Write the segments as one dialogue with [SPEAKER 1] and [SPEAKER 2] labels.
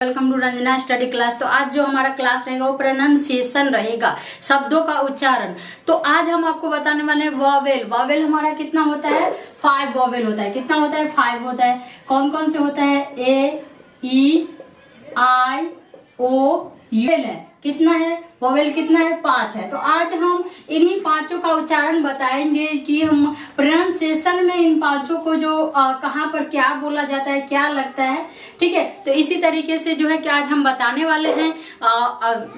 [SPEAKER 1] Welcome to Ranjana study class. तो आज जो हमारा क्लास रहेगा वो प्रोनाउंसिएशन रहेगा, शब्दों का उच्चारण। तो आज हम आपको बताने वाले हैं वॉवेल। वॉवेल हमारा कितना होता है? 5 वॉवेल होता है। कितना होता है? 5 होता है। कौन कौन से होता है? ए, ई, आई, ओ, यू है। कितना है वॉवेल? कितना है? 5 है। तो आज हम इन्हीं पांचों का उच्चारण बताएंगे कि हम प्रोनाउंसिएशन में इन पांचों को जो कहाँ पर क्या बोला जाता है, क्या लगता है। ठीक है, तो इसी तरीके से जो है कि आज हम बताने वाले हैं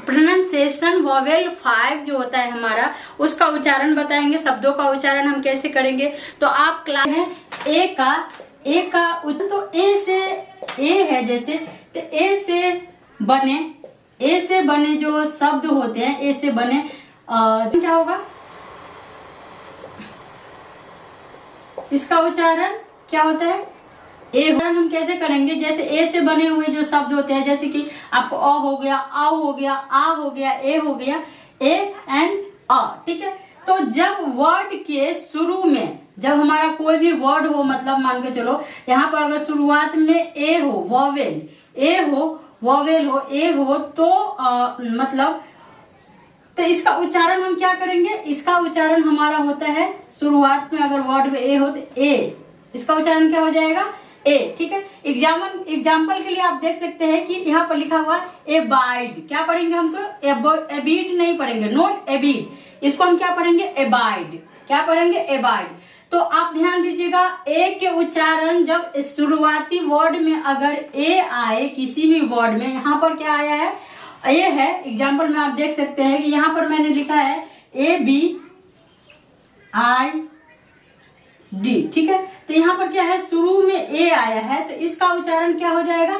[SPEAKER 1] प्रोनाउंसिएशन वॉवेल 5 जो होता है हमारा, उसका उच्चारण बताएंगे। शब्दों का उच्चारण हम कैसे करेंगे। तो आप क्लास है ए का तो ए से ए है, जैसे तो ए से बने जो शब्द होते हैं, ए से बने क्या होगा? इसका उच्चारण क्या होता है? ए। हम कैसे करेंगे? जैसे ए से बने हुए जो शब्द होते हैं, जैसे कि आपको अ हो गया, आओ हो गया, आ हो गया, ए हो गया, ए एंड अ। ठीक है, तो जब वर्ड के शुरू में जब हमारा कोई भी वर्ड हो, मतलब मान के चलो यहाँ पर अगर शुरुआत में ए हो, वॉवेल ए हो, वॉवेल हो, ए हो, तो मतलब तो इसका उच्चारण हम क्या करेंगे? इसका उच्चारण हमारा होता है शुरुआत में अगर वर्ड में ए हो तो ए, इसका उच्चारण क्या हो जाएगा? ए। ठीक है, एग्जाम्पल के लिए आप देख सकते हैं कि यहाँ पर लिखा हुआ एबाइड। क्या पढ़ेंगे हमको? एबीड नहीं पढ़ेंगे, नॉट एबीड। इसको हम क्या पढ़ेंगे? एबाइड। क्या पढ़ेंगे? एबाइड। तो आप ध्यान दीजिएगा, ए के उच्चारण जब शुरुआती वर्ड में अगर ए आए किसी भी वर्ड में, यहाँ पर क्या आया है? ए है। एग्जाम्पल में आप देख सकते हैं कि यहाँ पर मैंने लिखा है ABID। ठीक है, तो यहाँ पर क्या है? शुरू में ए आया है, तो इसका उच्चारण क्या हो जाएगा?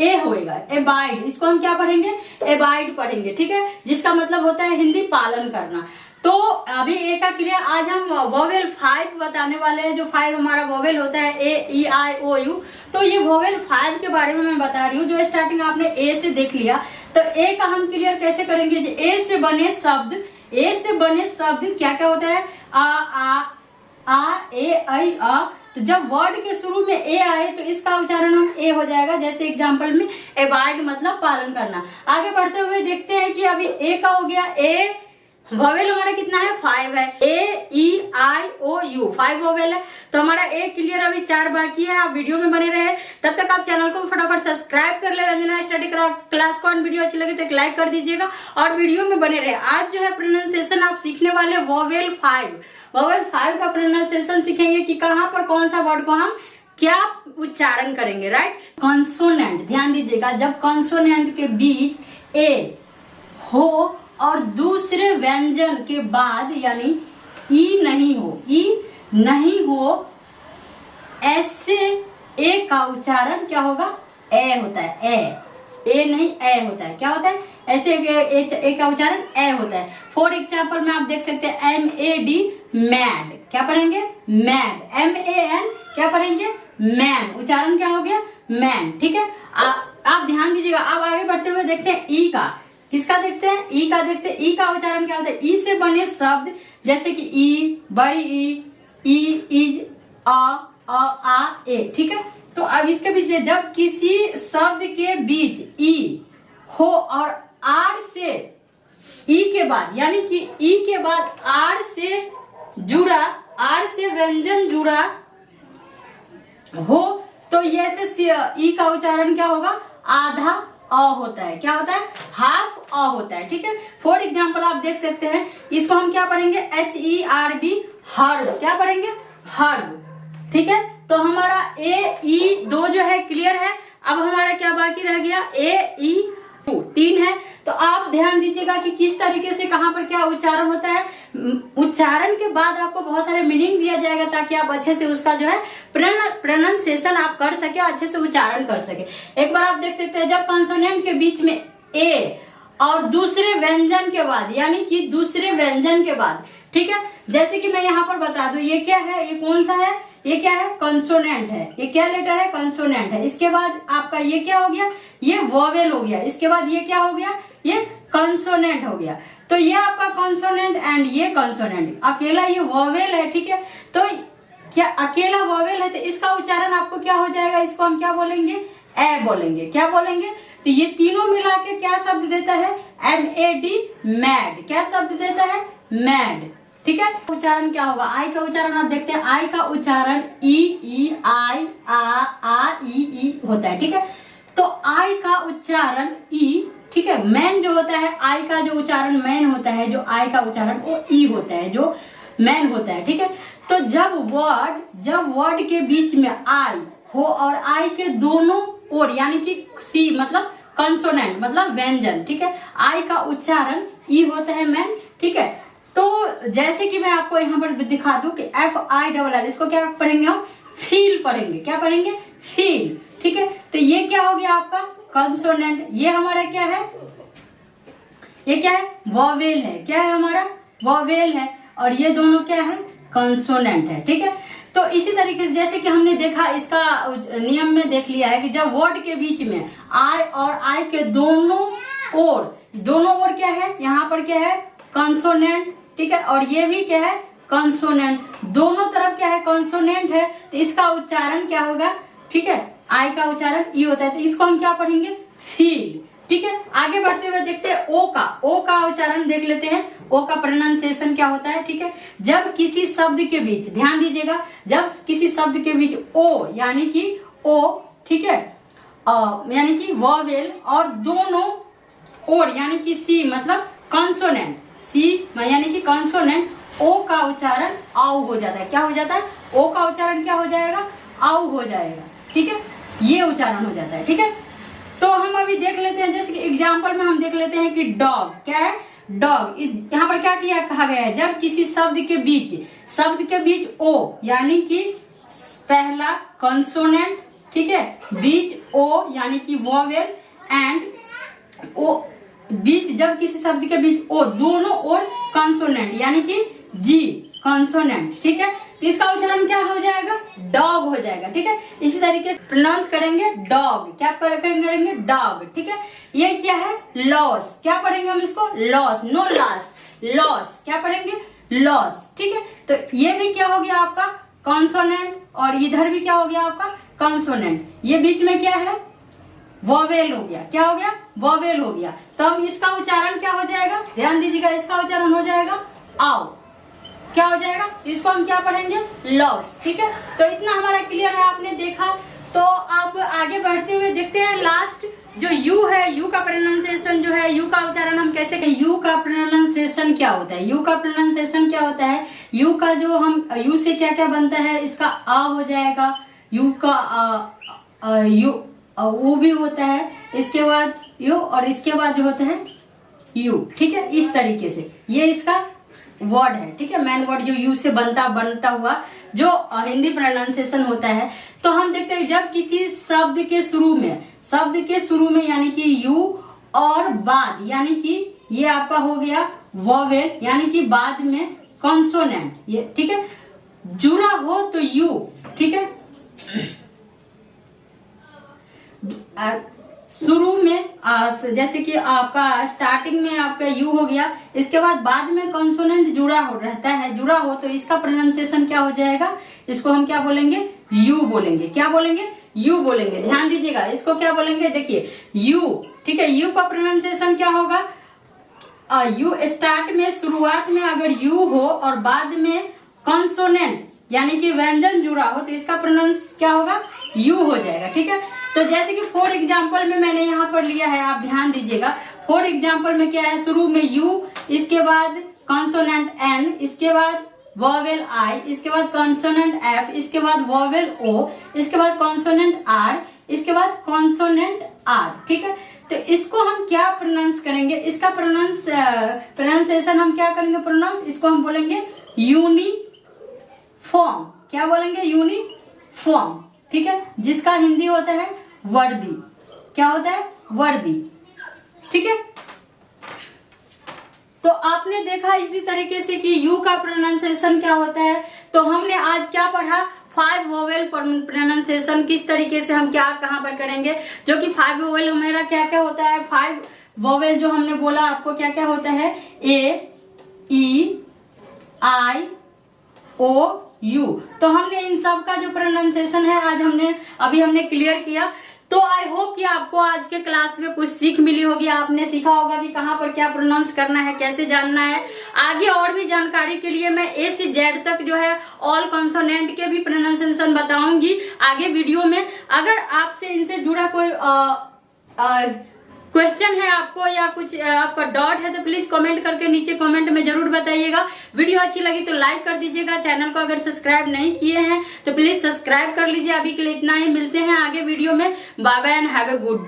[SPEAKER 1] ए होएगा, एबाइड। इसको हम क्या पढ़ेंगे? एबाइड पढ़ेंगे। ठीक है, जिसका मतलब होता है हिंदी पालन करना। तो अभी ए का क्लियर। आज हम वोवेल 5 बताने वाले हैं। जो 5 हमारा वोवेल होता है, ए, ई, आई, ओ, यू। तो ये वोवेल 5 के बारे में मैं बता रही हूँ। जो स्टार्टिंग आपने ए से देख लिया, तो ए का हम क्लियर कैसे करेंगे? ए से बने शब्द, ए से बने शब्द क्या क्या होता है? आ, ए, ऐ, अ। तो जब वर्ड के शुरू में ए आए तो इसका उच्चारण हम ए हो जाएगा। जैसे एग्जाम्पल में एबाइड मतलब पालन करना। आगे बढ़ते हुए देखते हैं कि अभी ए का हो गया। ए वोवेल हमारा कितना है? 5 है। ए, ई, आई, ओ, यू 5 वोवेल है। तो हमारा ए क्लियर, अभी 4 बाकी है। आप वीडियो में बने रहे, तब तक आप चैनल को फटाफट सब्सक्राइब कर ले रंजना स्टडी क्लास को। वीडियो अच्छी लगे तो एक लाइक कर दीजिएगा और वीडियो में बने रहे। आज जो है प्रोनाउंसिएशन आप सीखने वाले वोवेल 5। वोवेल 5 का प्रोनाउंसिएशन सीखेंगे कि कहाँ पर कौन सा वर्ड को हम क्या उच्चारण करेंगे। Right, consonant. ध्यान दीजिएगा, जब कॉन्सोनेंट के बीच ए हो और दूसरे व्यंजन के बाद यानी ई नहीं हो, ऐसे ए का उच्चारण क्या होगा? ए होता है। ए नहीं, ए होता है। क्या होता है? ऐसे ए का उच्चारण ए होता है। फॉर एग्जाम्पल में आप देख सकते हैं MAD, मैड। क्या पढ़ेंगे? मैड। MAN क्या पढ़ेंगे? मैन। उच्चारण क्या हो गया? मैन। ठीक है, आप ध्यान दीजिएगा। अब आगे बढ़ते हुए देखते हैं ई का। किसका देखते हैं? ई का देखते हैं। ई का उच्चारण क्या होता है? ई से बने शब्द, जैसे कि ई, बड़ी ई, इज, आ, ए। ठीक है, तो अब इसके बीच जब किसी शब्द के बीच ई हो और आर से ई के बाद, यानी कि ई के बाद आर से जुड़ा, आर से व्यंजन जुड़ा हो, तो ये से ई का उच्चारण क्या होगा? आधा अ होता है। क्या होता है? हाफ अ होता है। ठीक है, फॉर एग्जाम्पल आप देख सकते हैं, इसको हम क्या पढ़ेंगे? HERB, herb. क्या पढ़ेंगे? हर्ब। ठीक है, तो हमारा ए, ई 2 जो है क्लियर है। अब हमारा क्या बाकी रह गया? ए, ई, 3 है। तो आप ध्यान दीजिएगा कि किस तरीके से कहाँ पर क्या उच्चारण होता है। उच्चारण के बाद आपको बहुत सारे मीनिंग दिया जाएगा, ताकि आप अच्छे से उसका जो है प्रोनाउंसिएशन आप कर सके, अच्छे से उच्चारण कर सके। एक बार आप देख सकते हैं, जब कॉन्सोनेंट के बीच में ए और दूसरे व्यंजन के बाद, यानी कि दूसरे व्यंजन के बाद, ठीक है, जैसे कि मैं यहाँ पर बता दूं, ये क्या है? ये कौन सा है? ये क्या है? कंसोनेंट है। ये क्या लेटर है? कंसोनेंट है। इसके बाद आपका ये क्या हो गया? ये वोवेल हो गया। इसके बाद ये क्या हो गया? ये कंसोनेंट हो गया। तो ये आपका कंसोनेंट एंड ये कंसोनेंट, अकेला ये वोवेल है। ठीक है, तो क्या अकेला वोवेल है, तो इसका उच्चारण आपको क्या हो जाएगा? इसको हम क्या बोलेंगे? ए बोलेंगे। क्या बोलेंगे? तो ये तीनों मिला के क्या शब्द देता है, MAD, मैड। क्या शब्द देता है, मैड। ठीक है, उच्चारण क्या होगा, आई का उच्चारण आप देखते हैं, आई का उच्चारण ई आई आ ई होता है। ठीक है, तो आई का उच्चारण ई, ठीक है, मैन जो होता है, आई का जो उच्चारण मैन होता है, जो आई का उच्चारण वो ई होता है, जो मैन होता है। ठीक है, तो जब वर्ड के बीच में आई हो और आई के दोनों ओर यानी कि सी मतलब कंसोनेंट मतलब व्यंजन, ठीक है, आई का उच्चारण ई होता है मैन। ठीक है, तो जैसे कि मैं आपको यहाँ पर दिखा दूं कि FILL, इसको क्या पढ़ेंगे हम, फील पढ़ेंगे। क्या पढ़ेंगे, फील। ठीक है, तो ये क्या हो गया आपका कंसोनेंट, ये हमारा क्या है, ये क्या है, वॉवेल है। क्या है हमारा, वॉवेल है, और ये दोनों क्या है, कंसोनेंट है। ठीक है, तो इसी तरीके से जैसे कि हमने देखा, इसका नियम में देख लिया है कि जब वर्ड के बीच में आई और आई के दोनों ओर क्या है, यहाँ पर क्या है, कंसोनेंट। ठीक है, और ये भी क्या है, कंसोनेंट। दोनों तरफ क्या है, कंसोनेंट है, तो इसका उच्चारण क्या होगा, ठीक है, आई का उच्चारण ई होता है, तो इसको हम क्या पढ़ेंगे, फील। ठीक है, आगे बढ़ते हुए देखते हैं ओ का उच्चारण देख लेते हैं। ओ का प्रोनाउंसिएशन क्या होता है। ठीक है, जब किसी शब्द के बीच, ध्यान दीजिएगा, जब किसी शब्द के बीच ओ यानी कि ओ, ठीक है, यानी कि वॉवेल और दोनों ओर यानी कि सी मतलब कंसोनेंट, सी यानी कि कंसोनेंट, ओ का उच्चारण आउ हो जाता है। क्या हो जाता है, ओ का उच्चारण क्या हो जाएगा, आउ हो जाएगा। ठीक है, ये उच्चारण हो जाता है। ठीक है, तो हम अभी देख लेते हैं, जैसे कि एग्जाम्पल में हम देख लेते हैं कि डॉग, क्या है, डॉग। यहाँ पर क्या किया कहा गया है, जब किसी शब्द के बीच ओ यानी कि पहला कंसोनेंट, ठीक है, बीच ओ यानी कि वॉवेल एंड ओ, बीच जब किसी शब्द के बीच ओ दोनों और कंसोनेंट यानी कि जी कंसोनेंट। ठीक है, तो इसका उच्चारण क्या हो जाएगा, डॉग हो जाएगा। ठीक है, इसी तरीके से प्रोनाउंस करेंगे डॉग। क्या करेंगे, डॉग। ठीक है, ये क्या है, लॉस। क्या पढ़ेंगे हम इसको, लॉस, नो लॉस, लॉस। क्या पढ़ेंगे, लॉस। ठीक है, तो ये भी क्या हो गया आपका कॉन्सोनेंट, और इधर भी क्या हो गया आपका कंसोनेंट। ये बीच में क्या है, वॉवेल हो गया। क्या हो गया, वॉवेल हो गया। तो हम इसका उच्चारण क्या हो जाएगा, ध्यान दीजिएगा, इसका उच्चारण हो जाएगा आओ। क्या हो जाएगा, इसको हम क्या पढ़ेंगे, लॉस। ठीक है, तो इतना हमारा क्लियर है, आपने देखा। तो आप आगे बढ़ते हुए देखते हैं लास्ट जो यू है, यू का प्रोनाउंसिएशन जो है, यू का उच्चारण हम कैसे करें, यू का प्रोनाउंसिएशन क्या होता है, यू का प्रोनाउंसिएशन क्या होता है, यू का जो हम यू से क्या क्या बनता है, इसका आ हो जाएगा, यू का यू वो भी होता है, इसके बाद यू, और इसके बाद जो होता है यू। ठीक है, इस तरीके से ये इसका वर्ड है। ठीक है, मेन वर्ड जो यू से बनता हुआ जो हिंदी प्रोनाउंसिएशन होता है। तो हम देखते हैं जब किसी शब्द के शुरू में यानी कि यू और बाद यानी कि ये आपका हो गया वॉवेल यानी कि बाद में कॉन्सोनेंट, ये ठीक है, जुड़ा हो तो यू। ठीक है, शुरू में जैसे कि आपका स्टार्टिंग में आपका यू हो गया, इसके बाद में कंसोनेंट जुड़ा हो तो इसका प्रोनाउंसिएशन क्या हो जाएगा, इसको हम क्या बोलेंगे, यू बोलेंगे। क्या बोलेंगे, यू बोलेंगे। ध्यान दीजिएगा, इसको क्या बोलेंगे, देखिए यू। ठीक है, यू का प्रोनाउंसिएशन क्या होगा, यू स्टार्ट में शुरुआत में अगर यू हो और बाद में कंसोनेंट यानी कि व्यंजन जुड़ा हो तो इसका प्रोनाउंस क्या होगा, यू हो जाएगा। ठीक है, तो जैसे कि फॉर एग्जाम्पल में मैंने यहाँ पर लिया है, आप ध्यान दीजिएगा। फॉर एग्जाम्पल में क्या है, शुरू में यू, इसके बाद कॉन्सोनेंट एन, इसके बाद वॉवेल आई, इसके बाद कॉन्सोनेंट एफ, इसके बाद वॉवेल ओ, इसके बाद कॉन्सोनेंट आर, इसके बाद कॉन्सोनेंट आर। ठीक है, तो इसको हम क्या प्रोनाउंस करेंगे, इसका प्रोनाउंसिएशन हम क्या करेंगे, प्रोनाउंस इसको हम बोलेंगे यूनिफॉर्म। क्या बोलेंगे, यूनिफॉर्म। ठीक है, जिसका हिंदी होता है वर्दी। क्या होता है, वर्दी। ठीक है, तो आपने देखा इसी तरीके से कि यू का प्रोनाउंसिएशन क्या होता है। तो हमने आज क्या पढ़ा, 5 वोवेल प्रोनाउंसिएशन किस तरीके से हम क्या कहां पर करेंगे, जो कि 5 वोवेल हमारा क्या क्या होता है, 5 वोवेल जो हमने बोला आपको क्या क्या होता है, ए ई आई ओ यू। तो हमने इन सब का जो प्रोनाउंसिएशन है आज हमने क्लियर किया। तो आई होप कि आपको आज के क्लास में कुछ सीख मिली होगी, आपने सीखा होगा कि कहाँ पर क्या प्रोनाउंस करना है, कैसे जानना है। आगे और भी जानकारी के लिए मैं ए से जेड तक जो है ऑल कॉन्सोनेंट के भी प्रोनाउंसिएशन बताऊंगी आगे वीडियो में। अगर आपसे इनसे जुड़ा कोई क्वेश्चन है आपको या कुछ आपका डाउट है तो प्लीज कमेंट करके नीचे कमेंट में जरूर बताइएगा। वीडियो अच्छी लगी तो लाइक कर दीजिएगा। चैनल को अगर सब्सक्राइब नहीं किए हैं तो प्लीज सब्सक्राइब कर लीजिए। अभी के लिए इतना ही, मिलते हैं आगे वीडियो में। Bye bye and have a good day.